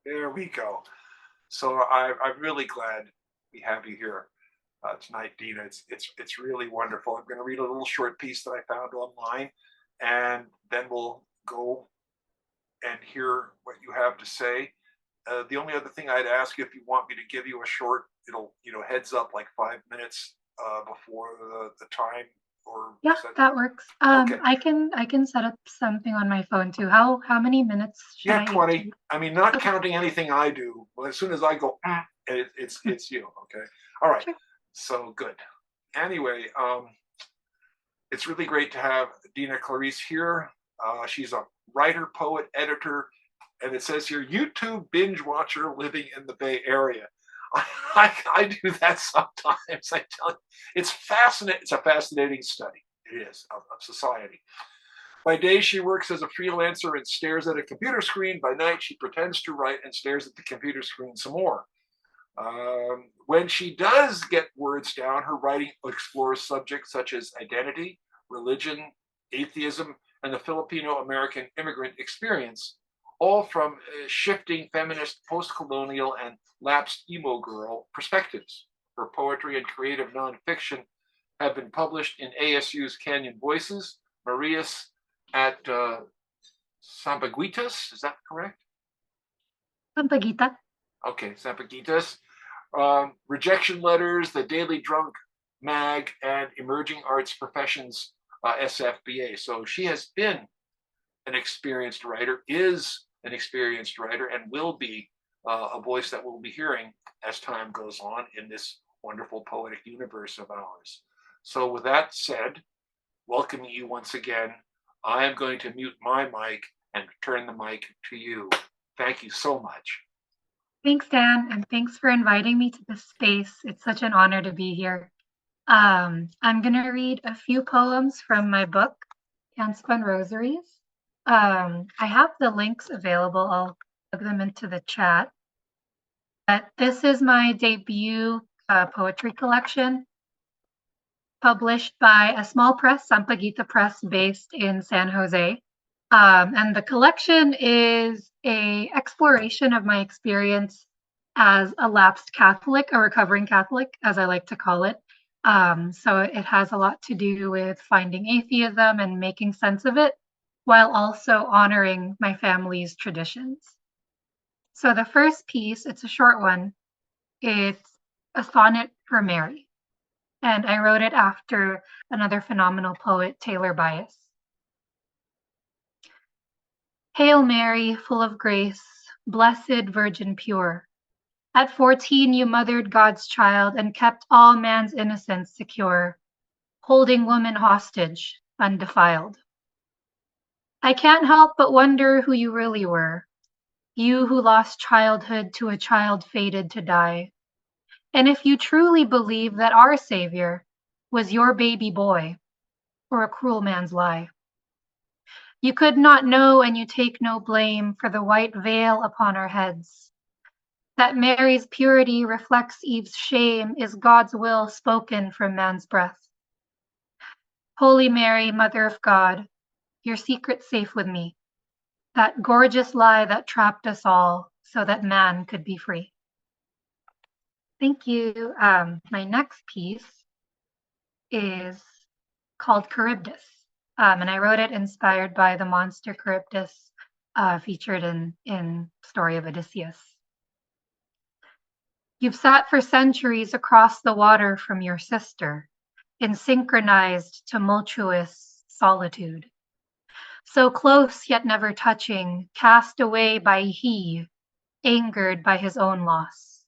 There we go. So I'm really glad we have you here tonight, Dina. It's really wonderful. I'm going to read a little short piece that I found online, and then we'll go and hear what you have to say. The only other thing I'd ask if you want me to give you a short, it'll heads up like 5 minutes before the time, or Yeah, is that that works. okay? I can set up something on my phone too. How many minutes should Yeah, I aim 20. to? I mean, not Okay, counting anything I do. Well, as soon as I go, it's you. Okay. All right. sure. So good. Anyway, it's really great to have Dina Klarisse here. She's a writer, poet, editor, and it says here YouTube binge watcher living in the Bay Area. I do that sometimes. I tell you, it's fascinating. It's a fascinating study. It is of society. By day, she works as a freelancer and stares at a computer screen. By night, she pretends to write and stares at the computer screen some more. When she does get words down, her writing explores subjects such as identity, religion, atheism, and the Filipino American immigrant experience, all from shifting feminist, post colonial, and lapsed emo girl perspectives. Her poetry and creative nonfiction have been published in ASU's Canyon Voices, Maria's at Sampaguitas. Is that correct? Pampagita. Okay, Sampaguitas. Rejection Letters, The Daily Drunk Mag, and Emerging Arts Professions SFBA. So she has been an experienced writer, is an experienced writer, and will be a voice that we'll be hearing as time goes on in this wonderful poetic universe of ours. So, with that said, welcoming you once again, I am going to mute my mic and turn the mic to you. Thank you so much. Thanks, Dan, and thanks for inviting me to this space. It's such an honor to be here. I'm gonna read a few poems from my book, Handspun Rosaries. I have the links available. I'll plug them into the chat. But this is my debut poetry collection, published by a small press, Sampaguita Press, based in San Jose. And the collection is a exploration of my experience as a lapsed Catholic, a recovering Catholic, as I like to call it. So it has a lot to do with finding atheism and making sense of it, while also honoring my family's traditions. So the first piece, it's a short one. It's a sonnet for Mary, and I wrote it after another phenomenal poet, Taylor Bias. Hail Mary, full of grace, blessed Virgin pure. At 14 you mothered God's child and kept all man's innocence secure, holding woman hostage, undefiled. I can't help but wonder who you really were, you who lost childhood to a child fated to die. And if you truly believe that our Savior was your baby boy, or a cruel man's lie. You could not know, and you take no blame for the white veil upon our heads. That Mary's purity reflects Eve's shame is God's will spoken from man's breath. Holy Mary, Mother of God, your secret safe with me, that gorgeous lie that trapped us all so that man could be free. Thank you. My next piece is called Charybdis, and I wrote it inspired by the monster Charybdis featured in Story of Odysseus. You've sat for centuries across the water from your sister in synchronized, tumultuous solitude. So close yet never touching, cast away by he, angered by his own loss.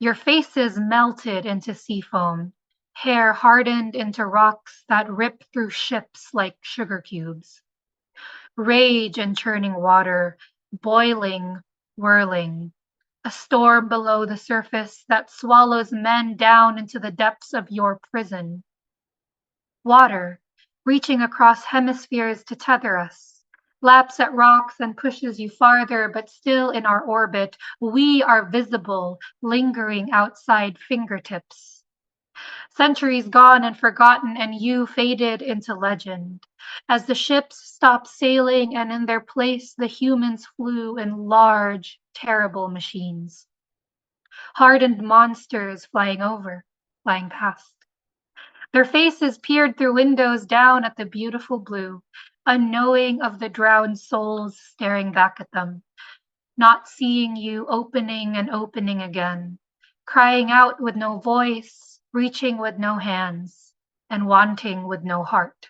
Your faces melted into sea foam, hair hardened into rocks that rip through ships like sugar cubes. Rage and churning water, boiling, whirling, a storm below the surface that swallows men down into the depths of your prison. Water, reaching across hemispheres to tether us, laps at rocks and pushes you farther, but still in our orbit, we are visible, lingering outside fingertips. Centuries gone and forgotten, and you faded into legend. As the ships stopped sailing, and in their place the humans flew in large, terrible machines. Hardened monsters flying over, flying past. Their faces peered through windows down at the beautiful blue, unknowing of the drowned souls staring back at them, not seeing you opening and opening again, crying out with no voice, reaching with no hands, and wanting with no heart.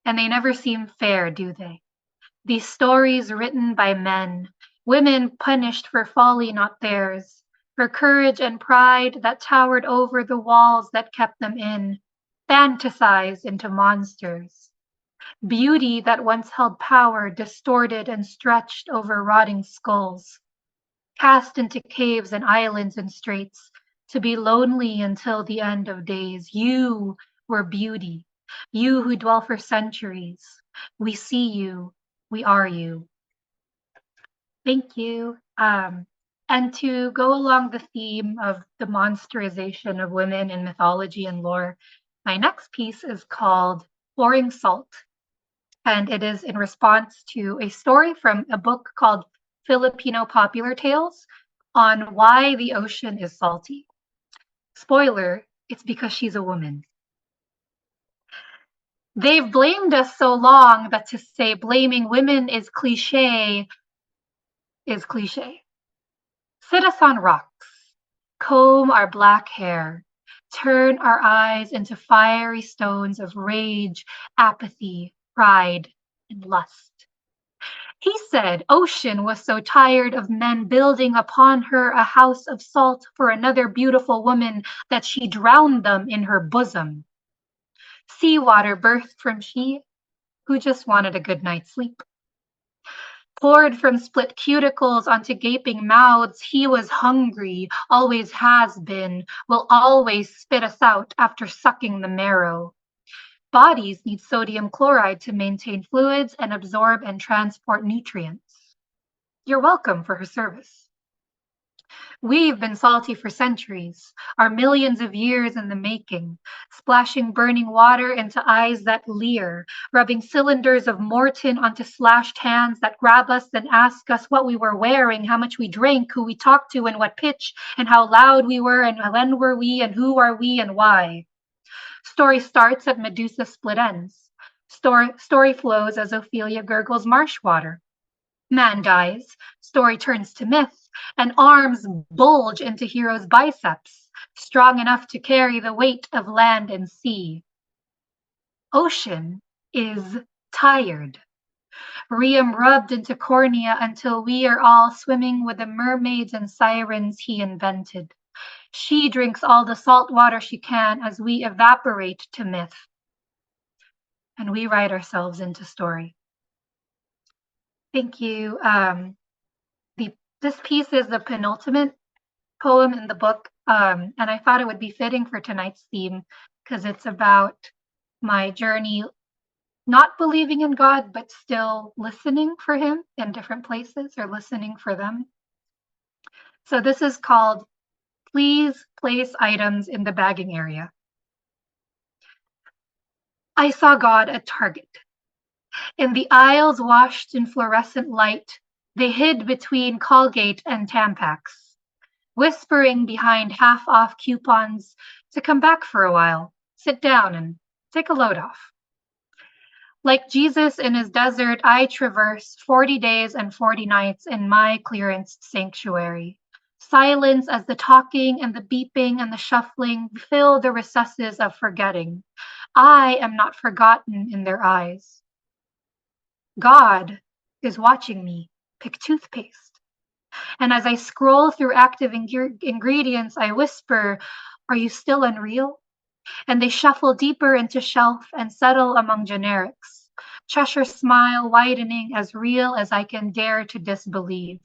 And they never seem fair, do they? These stories written by men, women punished for folly not theirs, for courage and pride that towered over the walls that kept them in, fantasized into monsters. Beauty that once held power distorted and stretched over rotting skulls, cast into caves and islands and straits, to be lonely until the end of days. You were beauty, you who dwell for centuries. We see you, we are you. Thank you. And to go along the theme of the monsterization of women in mythology and lore, my next piece is called Pouring Salt. And it is in response to a story from a book called Filipino Popular Tales on why the ocean is salty. Spoiler, it's because she's a woman. They've blamed us so long that to say blaming women is cliche is cliche. Sit us on rocks, comb our black hair, turn our eyes into fiery stones of rage, apathy, pride, and lust. He said Ocean was so tired of men building upon her a house of salt for another beautiful woman that she drowned them in her bosom. Seawater birthed from she who just wanted a good night's sleep. Poured from split cuticles onto gaping mouths, he was hungry, always has been, will always spit us out after sucking the marrow. Bodies need sodium chloride to maintain fluids and absorb and transport nutrients. You're welcome for her service. We've been salty for centuries, our millions of years in the making, splashing burning water into eyes that leer, rubbing cylinders of Morton onto slashed hands that grab us and ask us what we were wearing, how much we drank, who we talked to, and what pitch, and how loud we were, and when were we, and who are we, and why. Story starts at Medusa split ends. Story flows as Ophelia gurgles marsh water. Man dies, story turns to myth, and arms bulge into hero's biceps, strong enough to carry the weight of land and sea. Ocean is tired. Rheum rubbed into cornea until we are all swimming with the mermaids and sirens he invented. She drinks all the salt water she can as we evaporate to myth. And we write ourselves into story. Thank you. This piece is the penultimate poem in the book, and I thought it would be fitting for tonight's theme because it's about my journey not believing in God, but still listening for him in different places or listening for them. So this is called Please Place Items in the Bagging Area. I saw God at Target. In the aisles washed in fluorescent light, they hid between Colgate and Tampax, whispering behind half-off coupons to come back for a while, sit down, and take a load off. Like Jesus in his desert, I traverse 40 days and 40 nights in my clearanced sanctuary. Silence as the talking and the beeping and the shuffling fill the recesses of forgetting. I am not forgotten in their eyes. God is watching me pick toothpaste. And as I scroll through active ingredients, I whisper, are you still unreal? And they shuffle deeper into shelf and settle among generics. Cheshire smile widening as real as I can dare to disbelieve.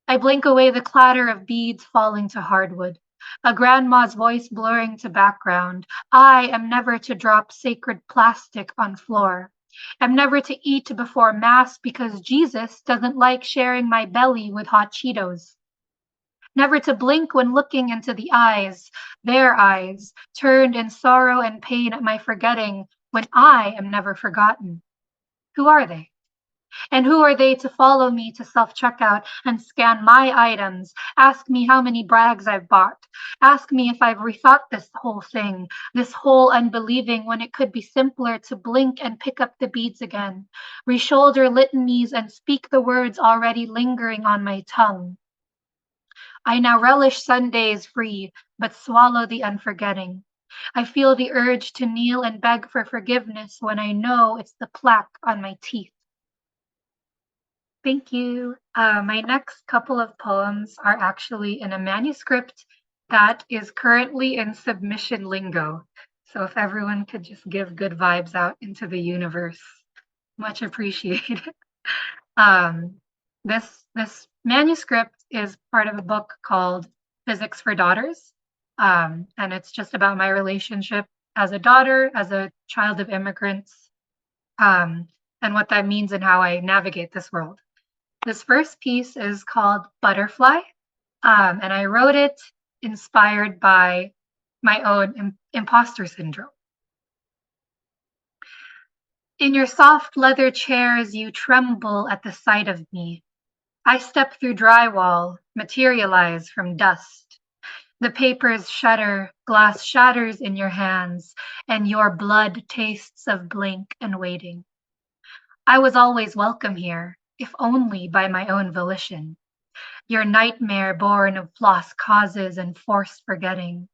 I blink away the clatter of beads falling to hardwood, a grandma's voice blurring to background. I am never to drop sacred plastic on floor. I'm never to eat before Mass because Jesus doesn't like sharing my belly with hot Cheetos. never to blink when looking into the eyes, their eyes, turned in sorrow and pain at my forgetting when I am never forgotten. Who are they? And who are they to follow me to self-checkout and scan my items, ask me how many brags I've bought, ask me if I've rethought this whole thing, this whole unbelieving when it could be simpler to blink and pick up the beads again, reshoulder litanies and speak the words already lingering on my tongue. I now relish Sundays free, but swallow the unforgetting. I feel the urge to kneel and beg for forgiveness when I know it's the plaque on my teeth. Thank you. My next couple of poems are actually in a manuscript that is currently in submission lingo. So if everyone could just give good vibes out into the universe, much appreciated. Um, this manuscript is part of a book called Physics for Daughters, and it's just about my relationship as a daughter, as a child of immigrants, and what that means and how I navigate this world. This first piece is called Butterfly, and I wrote it inspired by my own imposter syndrome. In your soft leather chairs, you tremble at the sight of me. I step through drywall, materialize from dust. The papers shudder, glass shatters in your hands, and your blood tastes of blank and waiting. I was always welcome here, if only by my own volition. Your nightmare born of lost causes and forced forgetting.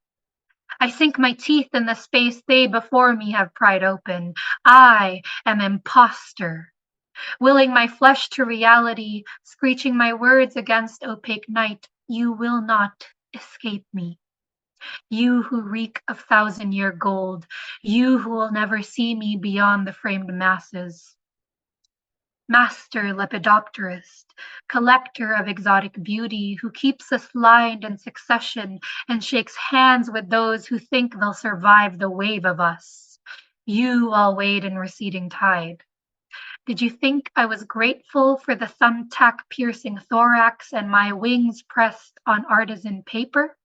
I sink my teeth in the space they before me have pried open. I am imposter, willing my flesh to reality, screeching my words against opaque night. You will not escape me. You who reek of thousand-year gold, you who will never see me beyond the framed masses. Master lepidopterist, collector of exotic beauty, who keeps us lined in succession and shakes hands with those who think they'll survive the wave of us. You all wade in receding tide. Did you think I was grateful for the thumbtack piercing thorax and my wings pressed on artisan paper?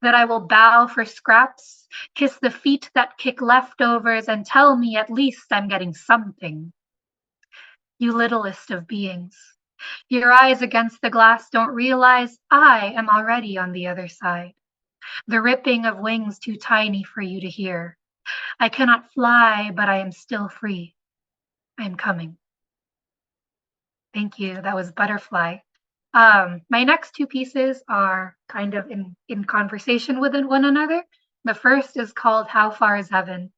That I will bow for scraps, kiss the feet that kick leftovers, and tell me at least I'm getting something? You littlest of beings. Your eyes against the glass don't realize I am already on the other side. The ripping of wings too tiny for you to hear. I cannot fly, but I am still free. I am coming. Thank you. That was Butterfly. My next two pieces are kind of in conversation with one another. The first is called How Far is Heaven?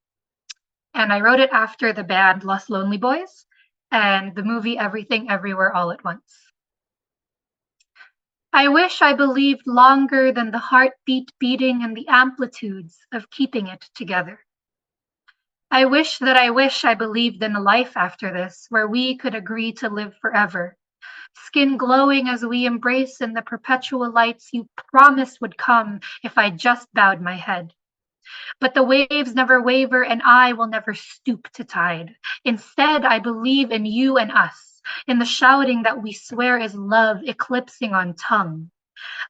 And I wrote it after the band Los Lonely Boys and the movie Everything Everywhere All at Once. I wish I believed longer than the heartbeat beating and the amplitudes of keeping it together. I wish I believed in a life after this where we could agree to live forever, skin glowing as we embrace in the perpetual lights you promised would come if I just bowed my head. But the waves never waver and I will never stoop to tide. Instead, I believe in you and us, in the shouting that we swear is love eclipsing on tongue.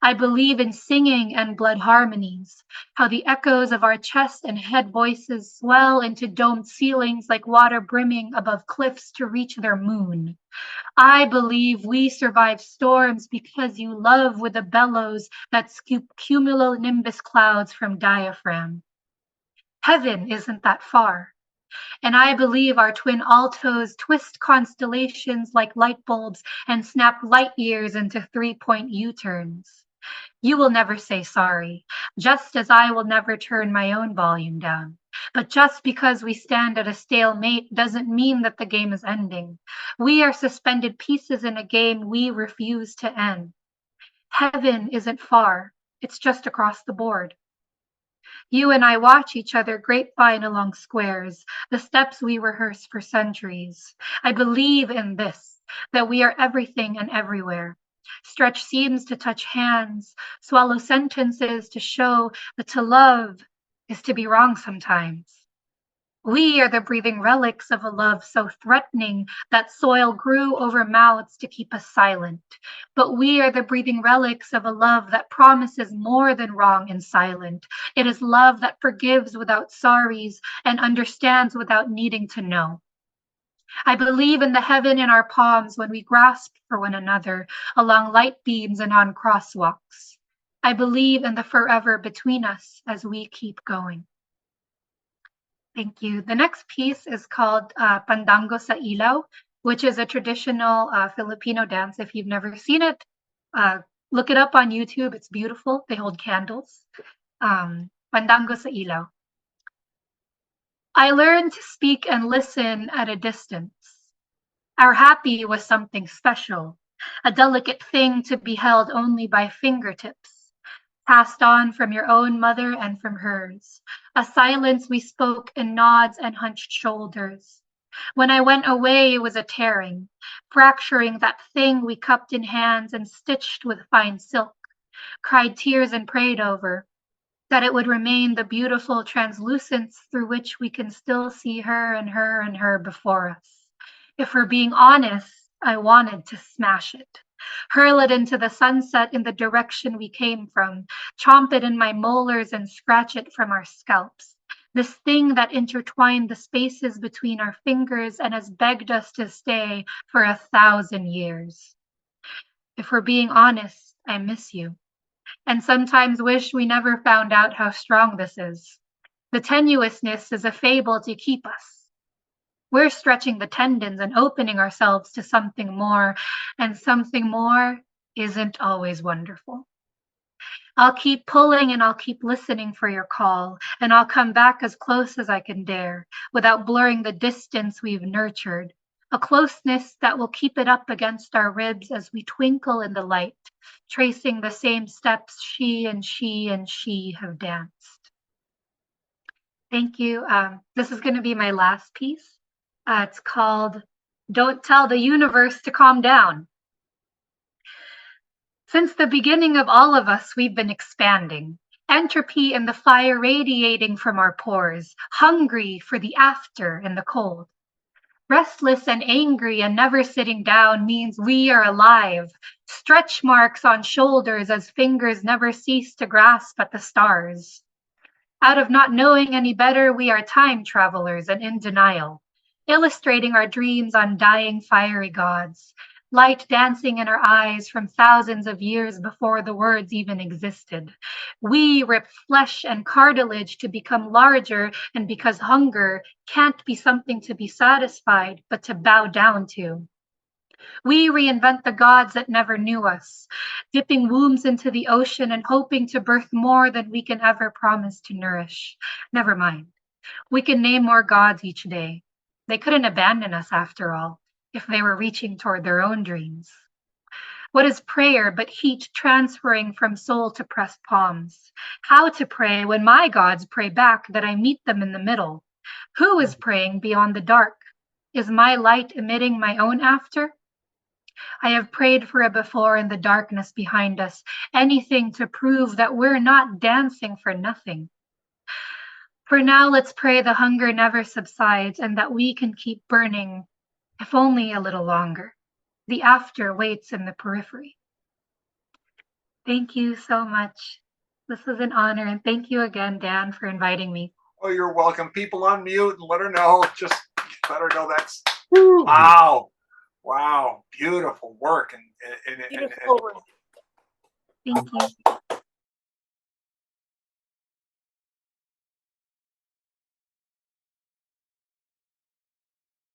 I believe in singing and blood harmonies, how the echoes of our chest and head voices swell into domed ceilings like water brimming above cliffs to reach their moon. I believe we survive storms because you love with the bellows that scoop cumulonimbus clouds from diaphragm. Heaven isn't that far. And I believe our twin altos twist constellations like light bulbs and snap light years into 3-point U-turns. You will never say sorry, just as I will never turn my own volume down. But just because we stand at a stalemate doesn't mean that the game is ending. We are suspended pieces in a game we refuse to end. Heaven isn't far, it's just across the board. You and I watch each other grapevine along squares, the steps we rehearse for centuries. I believe in this, that we are everything and everywhere. Stretch seams to touch hands, swallow sentences to show that to love is to be wrong sometimes. We are the breathing relics of a love so threatening that soil grew over mouths to keep us silent. But we are the breathing relics of a love that promises more than wrong and silent. It is love that forgives without sorries and understands without needing to know. I believe in the heaven in our palms when we grasp for one another along light beams and on crosswalks. I believe in the forever between us as we keep going. Thank you. The next piece is called Pandango sa Ilaw, which is a traditional Filipino dance. If you've never seen it, look it up on YouTube. It's beautiful. They hold candles. Pandango sa Ilaw. I learned to speak and listen at a distance. Our happy was something special, a delicate thing to be held only by fingertips, passed on from your own mother and from hers, a silence we spoke in nods and hunched shoulders. When I went away, it was a tearing, fracturing that thing we cupped in hands and stitched with fine silk, cried tears and prayed over, that it would remain the beautiful translucence through which we can still see her and her and her before us. If we're being honest, I wanted to smash it, hurl it into the sunset in the direction we came from, chomp it in my molars and scratch it from our scalps. This thing that intertwined the spaces between our fingers and has begged us to stay for 1,000 years. If we're being honest, I miss you, and sometimes wish we never found out how strong this is. The tenuousness is a fable to keep us. We're stretching the tendons and opening ourselves to something more, and something more isn't always wonderful. I'll keep pulling and I'll keep listening for your call, and I'll come back as close as I can dare, without blurring the distance we've nurtured, a closeness that will keep it up against our ribs as we twinkle in the light, tracing the same steps she and she and she have danced. Thank you. This is going to be my last piece. It's called Don't Tell the Universe to Calm Down. Since the beginning of all of us, we've been expanding. Entropy and the fire radiating from our pores, hungry for the after and the cold. Restless and angry and never sitting down means we are alive. Stretch marks on shoulders as fingers never cease to grasp at the stars. Out of not knowing any better, we are time travelers and in denial, illustrating our dreams on dying fiery gods, light dancing in our eyes from thousands of years before the words even existed. We rip flesh and cartilage to become larger, and because hunger can't be something to be satisfied, but to bow down to. We reinvent the gods that never knew us, dipping wombs into the ocean and hoping to birth more than we can ever promise to nourish. Never mind. We can name more gods each day. They couldn't abandon us after all, if they were reaching toward their own dreams. What is prayer but heat transferring from soul to pressed palms? How to pray when my gods pray back that I meet them in the middle? Who is praying beyond the dark? Is my light emitting my own after? I have prayed for a before in the darkness behind us, anything to prove that we're not dancing for nothing. For now, let's pray the hunger never subsides and that we can keep burning, if only a little longer. The after waits in the periphery. Thank you so much. This was an honor, and thank you again, Dan, for inviting me. Oh, you're welcome. People on mute and let her know. Just let her know that's wow. Wow. Beautiful work. And Thank you.